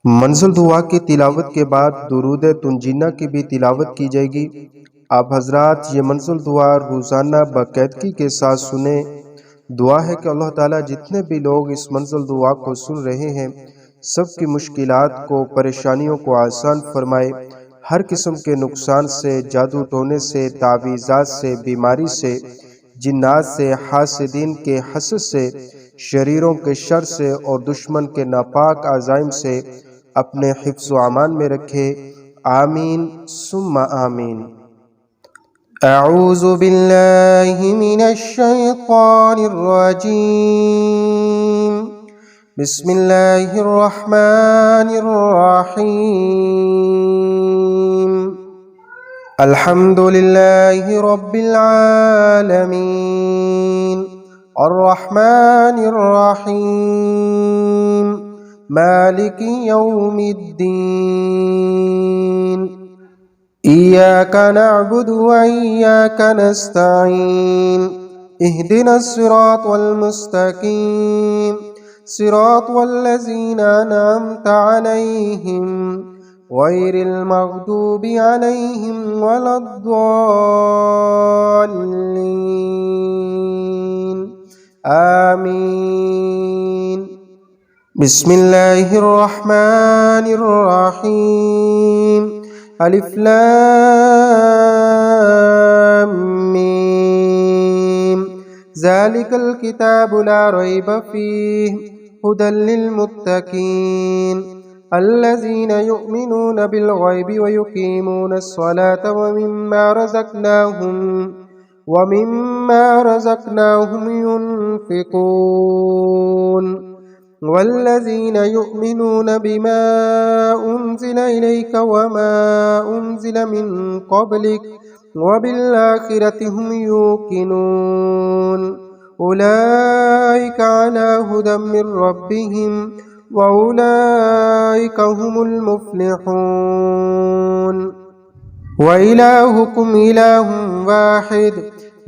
मंज़िल दुआ की तिलावत के बाद दुरूद तुंजीना की भी तिलावत की जाएगी। आप हजरात ये मंज़िल दुआ रोज़ाना बाकायदगी के साथ सुने। दुआ है कि अल्लाह ताला जितने भी लोग इस मंज़िल दुआ को सुन रहे हैं सब की मुश्किलात को, परेशानियों को आसान फरमाए। हर किस्म के नुकसान से, जादू टोने से, तावीज़ात से, बीमारी से, जिन्नात से, हासिदीन के हसद से, शरीरों के शर से और दुश्मन के नापाक आज़ाइम से अपने हिफ्ज़ व अमान में रखे। आमीन सुम्मा आमीन। अऊज़ु बिल्लाहि मिनश शैतानिर रजीम। बिस्मिल्लाहिर रहमानिर रहीम। अल्हम्दुलिल्लाहि रब्बिल आलमीन अर्रहमानिर रहीम मालिकि यौमिद्दीन। इय्याका नअबुदु व इय्याका नस्तईन। इहदिनस सिरातल मुस्तकीम सिरातल लज़ीना अनअमता अलैहिम गैरिल मग़दूबि अलैहिम वलद्दॉल्लीन। आमीन। बिस्मिल्लाहिर रहमानिर रहीम। अलिफ लाम मीम। ज़ालिकल किताबु ला रैब फ़ीहि हुदल लिल मुत्तक़ीन अल्लज़ीना युमिनूना बिल गैबि व युक़ीमूनस स्वलाता व मिम्मा रज़क़नाहुम युनफ़िक़ून। वल्लज़ीन युमिनूना बिमा उन्ज़िल इलैका वमा उन्ज़िल मिन क़ब्लिक वबिल-आख़िरति हुम यूक़िनून। उलाइका अला हुदम मिर रब्बिहिम व उलाइका हुमुल मुफ़्लिहून। व इलाहुकुम इलाहुन वाहिद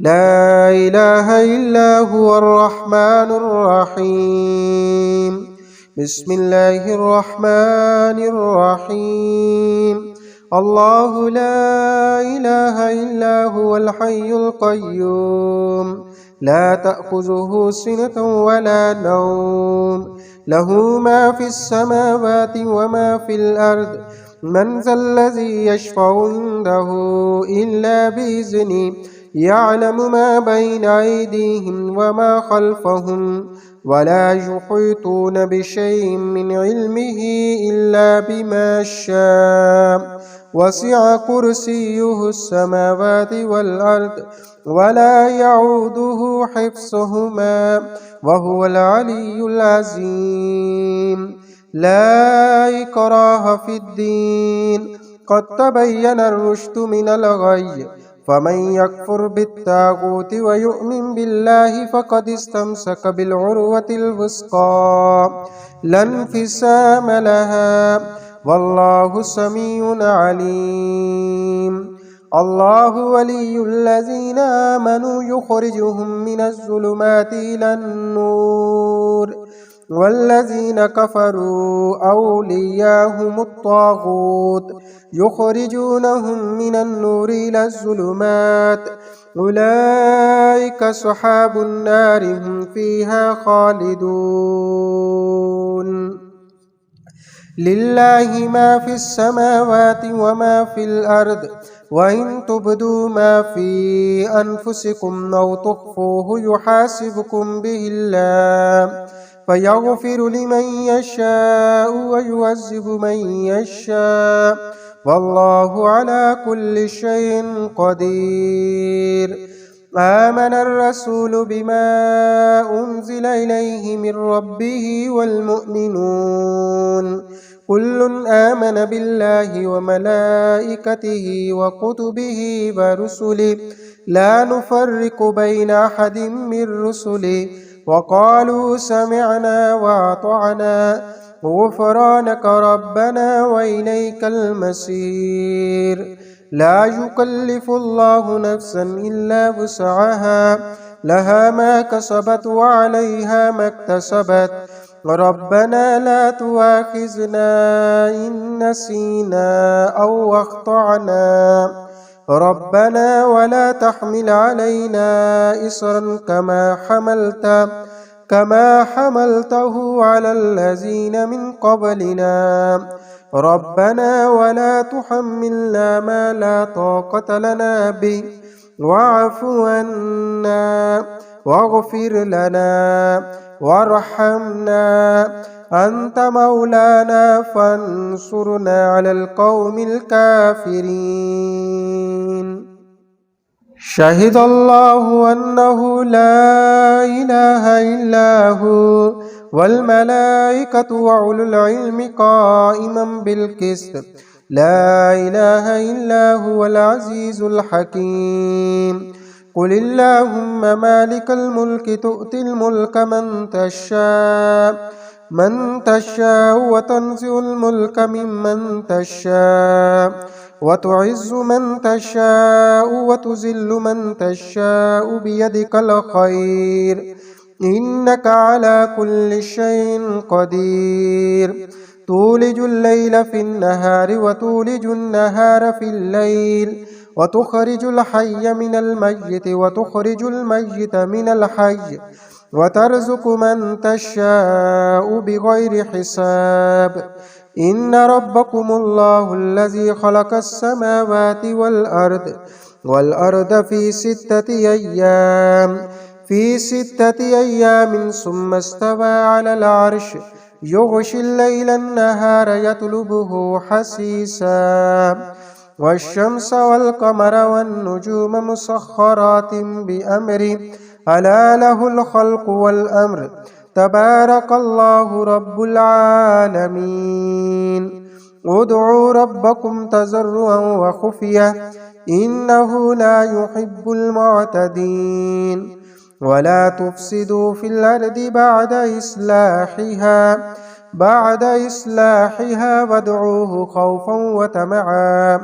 ला इलाहा इल्ला हुवर रहमानुर रहीम। बिस्मिल्लाहिर रहमानिर रहीम। अल्लाहु ला इलाहा इल्ला हुवल हय्युल क़य्यूम ला तअख़ुज़ुहु सिनतुन वला नौम लहू मा फ़िस समावाति व मा फ़िल अर्द मन ज़ल्लज़ी यशफ़अु इंदहु इल्ला बिइज़्निहि यअलमु मा बैन अयदीहिम व मा ख़ल्फ़हुम वला युहीतून बिशैइन मिन इल्मिहि इल्ला बिमा शाअ वसिअ कुर्सियुहुस समावाति वल अर्द वला यऊदुहु हिफ्ज़ुहुमा व हुवल अलिय्युल अज़ीम। ला इक्राहा फ़िद्दीन क़द तबय्यनर रुश्दु मिनल गय्य फमन यकफ़ुर बित्ताग़ूति व युमिन बिल्लाहि फ़क़द इस्तमसक बिलउर्वतिल वुस्क़ा ला इंफ़िसाम लहा वल्लाहु समीउन अलीम। अल्लाहु वलियुल्लज़ीना आमनू युख़रिजुहुम मिनज़्ज़ुलुमाति इलन-नूर वल्लज़ीन कफ़रू औलियाहुमुत-ताग़ूत युख़रिजूनहुम मिनन-नूरि इलज़्ज़ुलुमात उलाइका अस्हाबुन-नारि हुम फ़ीहा ख़ालिदून। लिल्लाहि मा फ़िस समावाति व मा फ़िल अर्द व इन तुब्दू मा फ़ी अनफ़ुसिकुम औ तुख़्फ़ूहु युहासिबकुम बिहिल्लाह फ़यग़फ़िरु लिमन यशाअ व युअज़्ज़िबु मन यशाअ वल्लाहु अला कुल्लि शैइन क़दीर। आमनर रसूलु बिमा उन्ज़िल इलैहि मिर रब्बिहि वल मुअ्मिनून कुल्लुन आमन बिल्लाहि व मलाइकतिहि व कुतुबिहि व रुसुलिहि ला नुफ़र्रिक़ु बैन अहदिम मिर रुसुलिहि व क़ालू समिअना व अतअना ग़ुफ़रानक रब्बना व इलैकल मसीर। ला युकल्लिफ़ुल्लाहु नफ़्सन इल्ला वुस्अहा लहा मा कसबत व अलैहा मा इक्तसबत ربنا لا تؤاخذنا إن نسينا أو أخطأنا ربنا ولا تحمل علينا إصرا كما حملته على الذين من قبلنا ربنا ولا تحملنا ما لا طاقة لنا به واعف عنا واغفر لنا وارحمنا أنت مولانا فانصرنا على القوم الكافرين. شهد الله أنه لا إله إلا هو والملائكة وأولو العلم قائما بالقسط لا إله إلا هو العزيز الحكيم. قل اللهم مالك الملك تؤتي الملك من تشاء وتنزع الملك ممن تشاء وتعز من تشاء وتذل من تشاء بيدك الخير إنك على كل شيء قدير. تولج الليل في النهار وتولج النهار في الليل وتخرج الحي من الميت وتخرج الميت من الحي وترزق من تشاء بغير حساب. إن ربكم الله الذي خلق السماوات والأرض في 6 أيام ثم استوى على العرش يغشي الليل النهار يطلبه حثيثا والشمس والقمر والنجوم مسخرات بأمره ألا له الخلق والأمر تبارك الله رب العالمين. ادعوا ربكم تضرعا وخفية إنه لا يحب المعتدين. ولا تفسدوا في الأرض بعد إصلاحها وادعوه خوفا وطمعا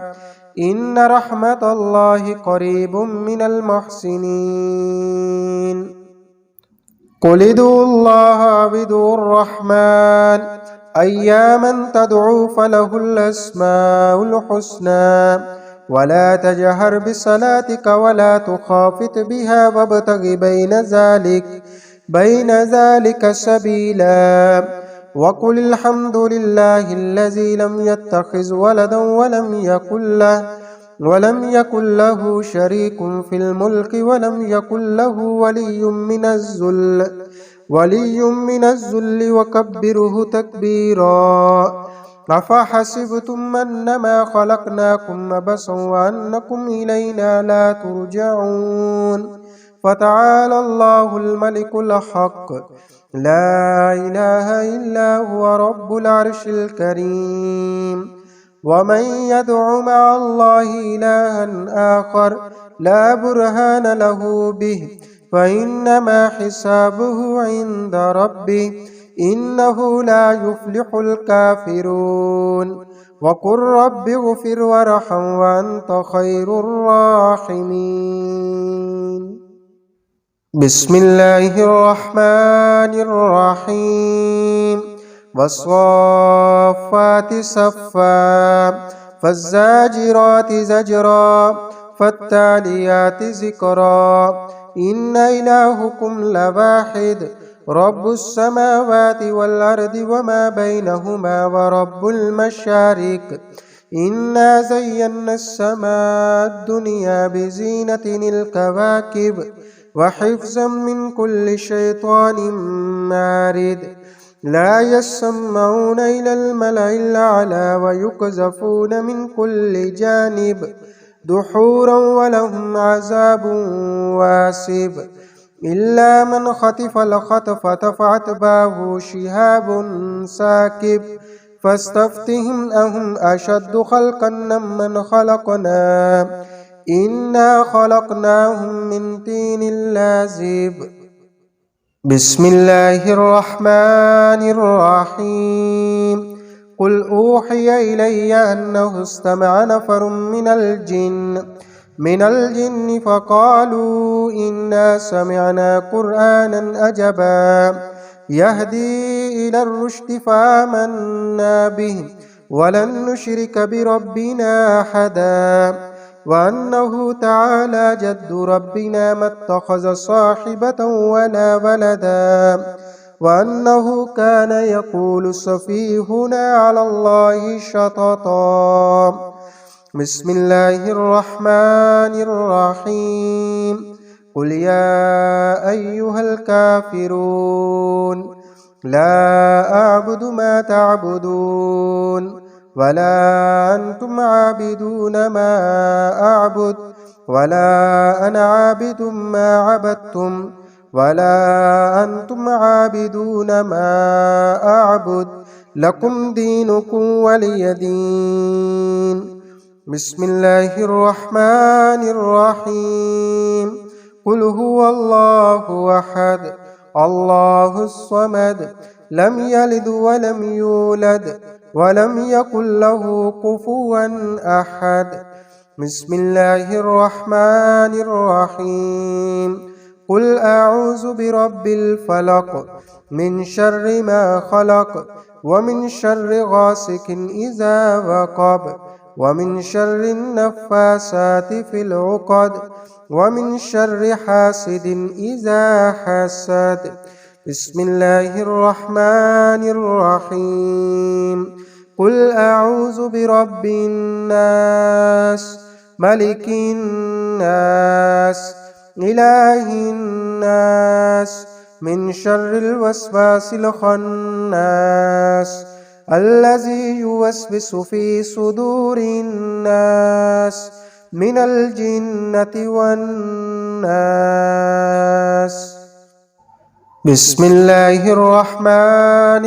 إن رحمة الله قريب من المحسنين. قل ادعوا الله أو ادعوا الرحمن أياما تدعوا فله الأسماء الحسنى ولا تجهر بصلاتك ولا تخافت بها وابتغ بين ذلك سبيلا. وقل الحمد لله الذي لم يتخذ ولدا ولم يكن له شريك في الملك ولم يكن له ولي من الذل وكبره تكبيرا. أفحسبتم أنما خلقناكم عبثا وأنكم إلينا لا ترجعون. فتعالى الله الملك الحق لا إله إلا هو رب العرش الكريم. ومن يدع مع الله إلها آخر لا برهان له به فإنما حسابه عند ربه إنه لا يفلح الكافرون. وقل رب اغفر وارحم وأنت خير الراحمين. بسم الله الرحمن الرحيم. والصافات صفا فالزاجرات زجرا فالتاليات ذكرا إن إلهكم لواحد رب السماوات والأرض وما بينهما ورب المشارق. إنا زينا السماء الدنيا بزينة الكواكب وحفظا من كل شيطان مارد. لا يسمعون إلى الملأ الأعلى ويقذفون من كل جانب دحورا ولهم عذاب واسب. إلا من خطف الخطفة فأتبعه شهاب ساكب فاستفتهم أهم أشد خلقا ممن خلقنا إنا خلقناهم من طين لازب. بسم الله الرحمن الرحيم. قل أوحي إلي أنه استمع نفر من الجن فقالوا إنا سمعنا قرآنا عجبا يهدي سبيل الرشد فآمنا به ولن نشرك بربنا أحدا وأنه تعالى جد ربنا ما اتخذ صاحبة ولا ولدا وأنه كان يقول سفيهنا على الله شططا. بسم الله الرحمن الرحيم. قل يا أيها الكافرون لا أعبد ما تعبدون ولا أنتم عابدون ما أعبد ولا أنا عابد ما عبدتم ولا أنتم عابدون ما أعبد لكم دينكم ولي دين. بسم الله الرحمن الرحيم. قل هو الله أحد الله الصمد لم يلد ولم يولد ولم يكن له كفوا أحد. بسم الله الرحمن الرحيم. قل أعوذ برب الفلق من شر ما خلق ومن شر غاسق إذا وقب ومن شر النفاسات في العقد ومن شر حاسد إذا حسد. بسم الله الرحمن الرحيم. قل أعوذ برب الناس ملك الناس إله الناس من شر الوسواس الخناس الذي يوسوس في صدور الناس من الجنة والناس. بسم الله الرحمن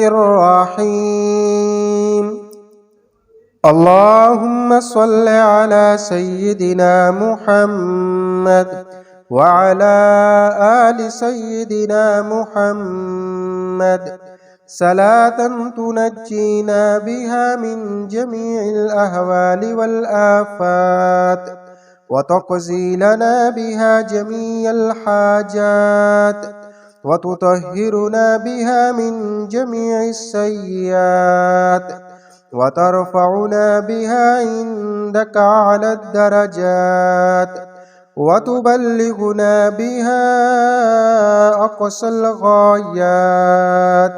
الرحيم. اللهم صل على سيدنا محمد وعلى آل سيدنا محمد صلاة تنجينا بها من جميع الأهوال والآفات وتقضي لنا بها جميع الحاجات وتطهرنا بها من جميع السيئات وترفعنا بها عندك على الدرجات وتبلغنا بها أقصى الغايات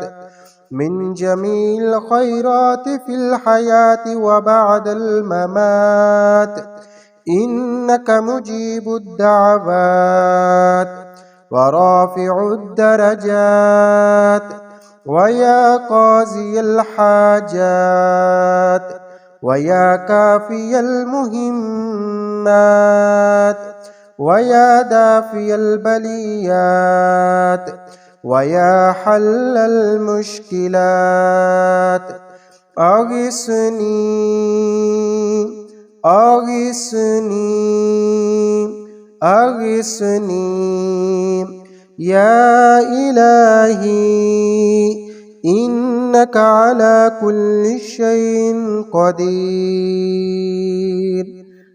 من جميع الخيرات في الحياة وبعد الممات إنك مجيب الدعوات ورافع الدرجات ويا قاضي الحاجات ويا كافي المهمات ويا دافي البليات ويا حل المشكلات. أغثني أغثني أغثني يا إلهي إنك على كل شيء قدير.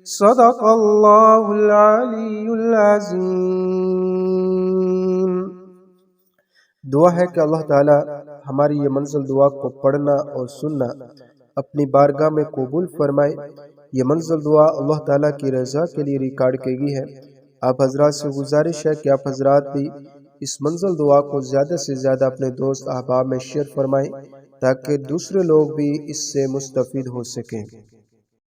صدق الله العلي العظيم. दुआ है कि अल्लाह ताला हमारी ये मंजिल दुआ को पढ़ना और सुनना अपनी बारगाह में कबूल फरमाए। ये मंजिल दुआ अल्लाह ताला की रज़ा के लिए रिकॉर्ड की गई है। आप हजरात से गुजारिश है कि आप हजरात भी इस मंजिल दुआ को ज़्यादा से ज़्यादा अपने दोस्त अहबाब में शेयर फरमाएं ताकि दूसरे लोग भी इससे मुस्तफ़ीद हो सकें।